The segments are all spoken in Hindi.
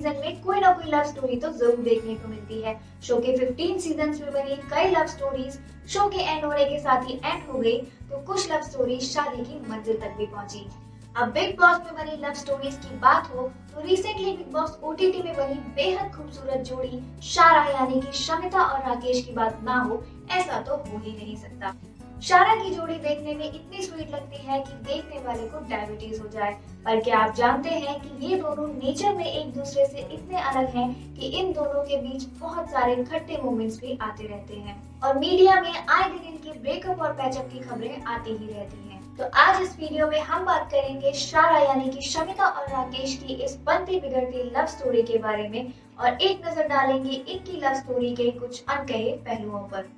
सीजन में कोई ना कोई लव स्टोरी तो जरूर देखने को मिलती है। शो के 15 सीजन्स में बनी कई लव स्टोरीज शो के एंड होने के साथ ही एंड हो गई, तो कुछ लव स्टोरीज शादी की मंजिल तक भी पहुंची। अब बिग बॉस में बनी लव स्टोरीज की बात हो तो रिसेंटली बिग बॉस ओटीटी में बनी बेहद खूबसूरत जोड़ी शारा यानी कि शमिता और राकेश की बात ना हो ऐसा तो हो ही नहीं सकता। शारा की जोड़ी देखने में इतनी स्वीट लगती है कि देखने वाले को डायबिटीज हो जाए। पर क्या आप जानते हैं कि ये दोनों नेचर में एक दूसरे से इतने अलग हैं कि इन दोनों के बीच बहुत सारे खट्टे मोमेंट्स भी आते रहते हैं और मीडिया में आए दिन इनके ब्रेकअप और पैचअप की खबरें आती ही रहती हैं। तो आज इस वीडियो में हम बात करेंगे शारा यानी कि शमिता और राकेश की इस बनती बिगड़ती लव स्टोरी के बारे में और एक नजर डालेंगे इनकी लव स्टोरी के कुछ अनकहे पहलुओं पर।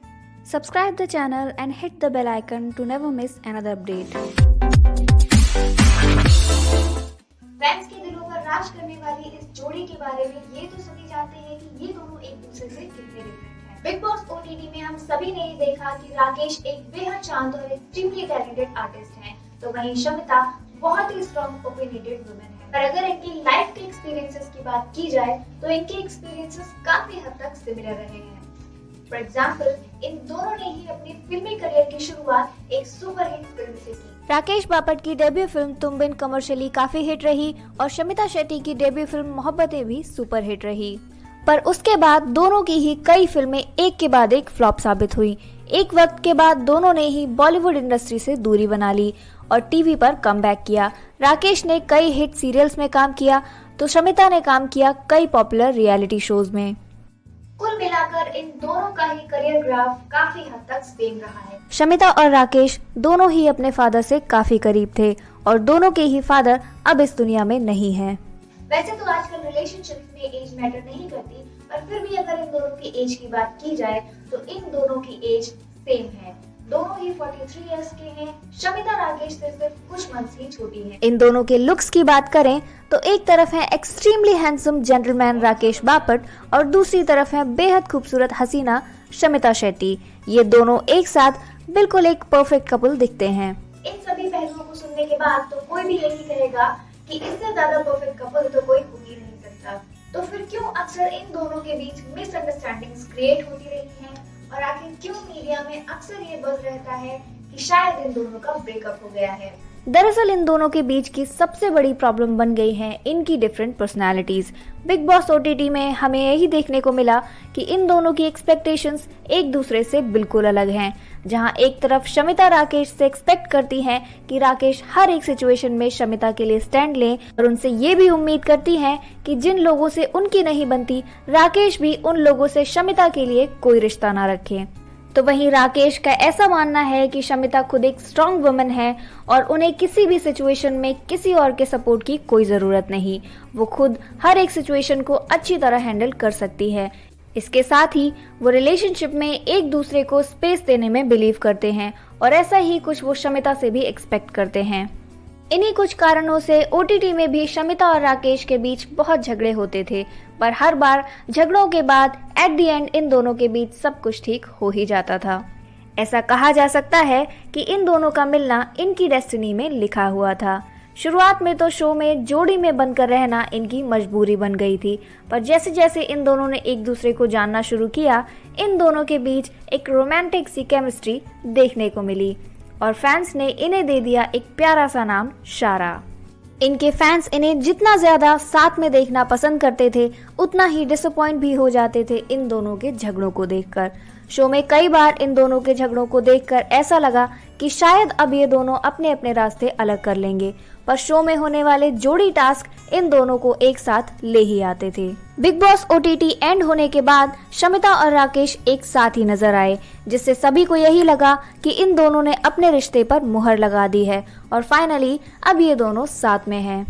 Subscribe the channel and hit the bell icon to never miss another update. Fans के दिलों पर राज करने वाली इस जोड़ी के बारे में ये तो सभी जानते हैं कि ये दोनों एक दूसरे से कितने डिफरेंट हैं। बिग बॉस ओटीटी में हम सभी ने ही देखा कि राकेश एक बेहद शांत और एक्सट्रीमली टैलेंटेड आर्टिस्ट हैं, तो वहीं शमिता बहुत ही स्ट्रॉन्ग ओपिनियटेड वुमेन है। पर अगर इनकी लाइफ के एक्सपीरियंसेस की बात की जाए तो इनके एक्सपीरियंसेस काफी हद तक सिमिलर रहे हैं। फॉर एग्जाम्पल, इन दोनों ने ही अपनी फिल्मी करियर की शुरुआत एक सुपरहिट फिल्म से की। राकेश बापट की डेब्यू फिल्म तुम बिन कमर्शियली काफी हिट रही और शमिता शेट्टी की डेब्यू फिल्म मोहब्बतें भी सुपर हिट रही। पर उसके बाद दोनों की ही कई फिल्में एक के बाद एक फ्लॉप साबित हुई। एक वक्त के बाद दोनों ने ही बॉलीवुड इंडस्ट्री से दूरी बना ली और टीवी पर कमबैक किया। राकेश ने कई हिट सीरियल्स में काम किया तो शमिता ने काम किया कई पॉपुलर रियलिटी शोज में। कुल मिलाकर इन दोनों का ही करियर ग्राफ काफी हद तक सेम रहा है। शमिता और राकेश दोनों ही अपने फादर से काफी करीब थे और दोनों के ही फादर अब इस दुनिया में नहीं हैं। वैसे तो आजकल रिलेशनशिप में एज मैटर नहीं करती, पर फिर भी अगर इन दोनों की एज की बात की जाए तो इन दोनों की एज सेम है। दोनों ही 43 इयर्स के हैं। शमिता राकेश से सिर्फ कुछ मंथ्स ही छोटी है। इन दोनों के लुक्स की बात करें तो एक तरफ है extremely handsome gentleman Rakesh Bapat और दूसरी तरफ है बेहद खूबसूरत हसीना शमिता शेट्टी। ये दोनों एक साथ बिल्कुल एक परफेक्ट कपल दिखते हैं। इन सभी पहलुओं को सुनने के बाद तो कोई भी यही कहेगा कि इससे ज्यादा परफेक्ट कपल तो कोई हो ही नहीं सकता। तो फिर क्यों अक्सर इन दोनों के बीच मिसअंडरस्टैंडिंग्स क्रिएट होती रही हैं और आखिर क्यों मीडिया में अक्सर ये बज़ रहता है कि शायद इन दोनों का ब्रेकअप हो गया है? दरअसल इन दोनों के बीच की सबसे बड़ी प्रॉब्लम बन गई है इनकी different personalities. Big boss OTT में हमें यही देखने को मिला कि इन दोनों की एक्सपेक्टेशंस एक दूसरे से बिल्कुल अलग हैं। जहां एक तरफ शमिता राकेश से एक्सपेक्ट करती हैं कि राकेश हर एक सिचुएशन में शमिता के लिए स्टैंड लें और उनसे ये भी उम्मीद करती हैं कि जिन लोगों से उनकी नहीं बनती राकेश भी उन लोगों से शमिता के लिए कोई रिश्ता ना रखें। तो वहीं राकेश का ऐसा मानना है कि शमिता खुद एक स्ट्रॉन्ग वुमन है और उन्हें किसी भी सिचुएशन में किसी और के सपोर्ट की कोई जरूरत नहीं। वो खुद हर एक सिचुएशन को अच्छी तरह हैंडल कर सकती है। इसके साथ ही वो रिलेशनशिप में एक दूसरे को स्पेस देने में बिलीव करते हैं और ऐसा ही कुछ वो शमिता से भी एक्सपेक्ट करते हैं। इन्हीं कुछ कारणों से ओटीटी में भी शमिता और राकेश के बीच बहुत झगड़े होते थे, पर हर बार झगड़ों के बाद एट द एंड इन दोनों के बीच सब कुछ ठीक हो ही जाता था। ऐसा कहा जा सकता है कि इन दोनों का मिलना इनकी डेस्टिनी में लिखा हुआ था। शुरुआत में तो शो में जोड़ी में बनकर रहना इनकी मजबूरी बन गई थी, पर जैसे जैसे इन दोनों ने एक दूसरे को जानना शुरू किया इन दोनों के बीच एक रोमांटिक सी केमिस्ट्री देखने को मिली और फैंस ने इन्हें दे दिया एक प्यारा सा नाम शारा। इनके फैंस इन्हें जितना ज्यादा साथ में देखना पसंद करते थे उतना ही डिसअपॉइंट भी हो जाते थे इन दोनों के झगड़ों को देखकर। शो में कई बार इन दोनों के झगड़ों को देखकर ऐसा लगा कि शायद अब ये दोनों अपने अपने रास्ते अलग कर लेंगे, पर शो में होने वाले जोड़ी टास्क इन दोनों को एक साथ ले ही आते थे। बिग बॉस ओटीटी एंड होने के बाद शमिता और राकेश एक साथ ही नजर आए, जिससे सभी को यही लगा कि इन दोनों ने अपने रिश्ते पर मुहर लगा दी है और फाइनली अब ये दोनों साथ में हैं।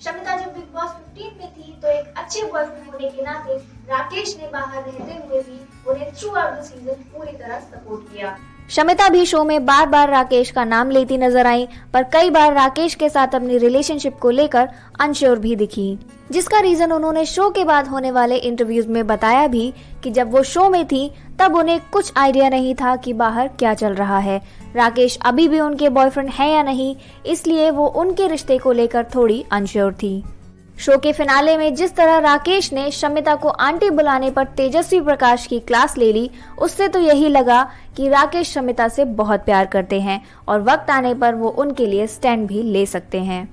शमिता जब बिग बॉस 15 में थी तो एक अच्छे बॉयफ्रेंड होने के नाते राकेश ने बाहर रहते हुए भी उन्हें थ्रू आउट द सीजन पूरी तरह सपोर्ट किया। शमिता भी शो में बार बार राकेश का नाम लेती नजर आई, पर कई बार राकेश के साथ अपनी रिलेशनशिप को लेकर अनश्योर भी दिखी, जिसका रीजन उन्होंने शो के बाद होने वाले इंटरव्यूज में बताया भी कि जब वो शो में थी तब उन्हें कुछ आइडिया नहीं था कि बाहर क्या चल रहा है। राकेश अभी भी उनके बॉयफ्रेंड है या नहीं, इसलिए वो उनके रिश्ते को लेकर थोड़ी अनश्योर थी। शो के फिनाले में जिस तरह राकेश ने शमिता को आंटी बुलाने पर तेजस्वी प्रकाश की क्लास ले ली, उससे तो यही लगा कि राकेश शमिता से बहुत प्यार करते हैं और वक्त आने पर वो उनके लिए स्टैंड भी ले सकते हैं।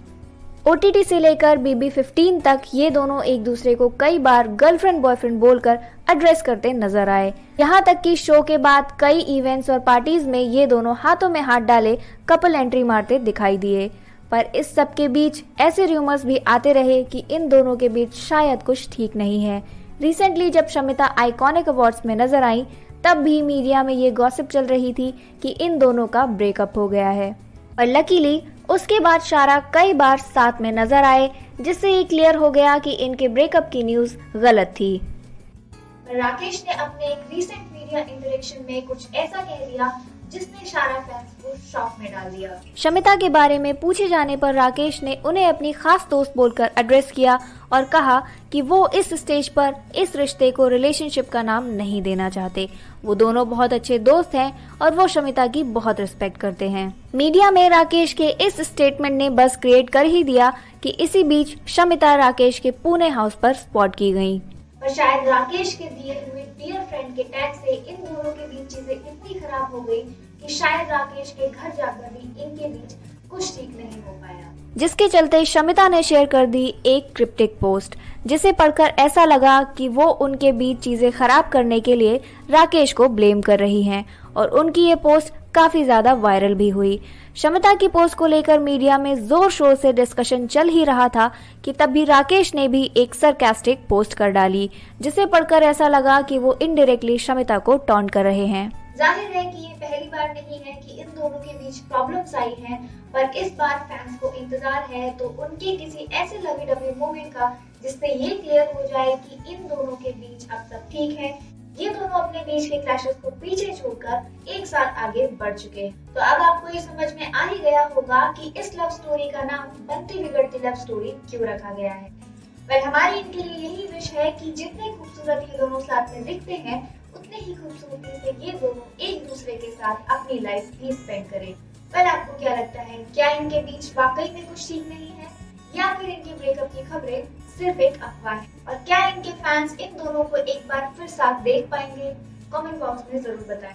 OTT से लेकर BB15 तक ये दोनों एक दूसरे को कई बार गर्लफ्रेंड बॉयफ्रेंड बोलकर एड्रेस करते नजर आए। यहाँ तक कि शो के बाद कई इवेंट्स और पार्टीज में ये दोनों हाथों में हाथ डाले कपल एंट्री मारते दिखाई दिए। पर इस सब के बीच ऐसे र्यूमर्स भी आते रहे कि इन दोनों के बीच शायद कुछ ठीक नहीं है। रिसेंटली जब शमिता आइकॉनिक अवार्ड्स में नजर आई, तब भी मीडिया में ये गॉसिप चल रही थी कि इन दोनों का ब्रेकअप हो गया है। और लकीली उसके बाद शारा कई बार साथ में नजर आए, जिससे ये क्लियर हो गया कि इनके ब्रेकअप की न्यूज गलत थी। राकेश ने अपने एक रीसेंट मीडिया इंटरेक्शन में कुछ ऐसा कह दिया जिसने शारा फैंस को शॉक में डाल दिया। शमिता के बारे में पूछे जाने पर राकेश ने उन्हें अपनी खास दोस्त बोलकर एड्रेस किया और कहा कि वो इस स्टेज पर इस रिश्ते को रिलेशनशिप का नाम नहीं देना चाहते। वो दोनों बहुत अच्छे दोस्त हैं और वो शमिता की बहुत रिस्पेक्ट करते हैं। मीडिया में राकेश के इस स्टेटमेंट ने बस क्रिएट कर ही दिया कि इसी बीच शमिता राकेश के पुणे हाउस पर स्पॉट की गयी। और शायद राकेश के दिए हुए डियर फ्रेंड के टैग से इन दोनों के बीच चीजें इतनी खराब हो गई कि शायद राकेश के घर जाकर भी इनके बीच कुछ ठीक नहीं हो पाया, जिसके चलते शमिता ने शेयर कर दी एक क्रिप्टिक पोस्ट, जिसे पढ़कर ऐसा लगा कि वो उनके बीच चीजें खराब करने के लिए राकेश को ब्लेम कर रही हैं और उनकी ये पोस्ट काफी ज्यादा वायरल भी हुई। शमिता की पोस्ट को लेकर मीडिया में जोर शोर से डिस्कशन चल ही रहा था कि तब भी राकेश ने भी एक सरकास्टिक पोस्ट कर डाली, जिसे पढ़कर ऐसा लगा कि वो इनडायरेक्टली शमिता को टॉन्ट कर रहे हैं। जाहिर है कि ये पहली बार नहीं है कि इन दोनों के बीच प्रॉब्लम्स आई हैं, पर इस बार फैंस को इंतजार है तो उनके किसी ऐसे लवी डवी मोमेंट का जिससे ये क्लियर हो जाए कि इन दोनों के बीच अब सब ठीक है। ये दोनों अपने बीच के क्लैशेस को पीछे छोड़कर एक साथ आगे बढ़ चुके हैं। तो अब आपको ये समझ में आ ही गया होगा कि इस लव स्टोरी का नाम बनती बिगड़ती लव स्टोरी क्यों रखा गया है। पर हमारी इनके लिए यही विश है कि जितने खूबसूरत ये दोनों साथ में दिखते हैं, उतने ही खूबसूरती से ये दोनों एक दूसरे के साथ अपनी लाइफ भी स्पेंड करें। पर आपको क्या लगता है, क्या इनके बीच वाकई में कुछ ठीक नहीं है या फिर इनके ब्रेकअप की खबरें सिर्फ एक अफवाह है? और क्या इनके फैंस इन दोनों को एक बार फिर साथ देख पाएंगे? कमेंट बॉक्स में जरूर बताएं।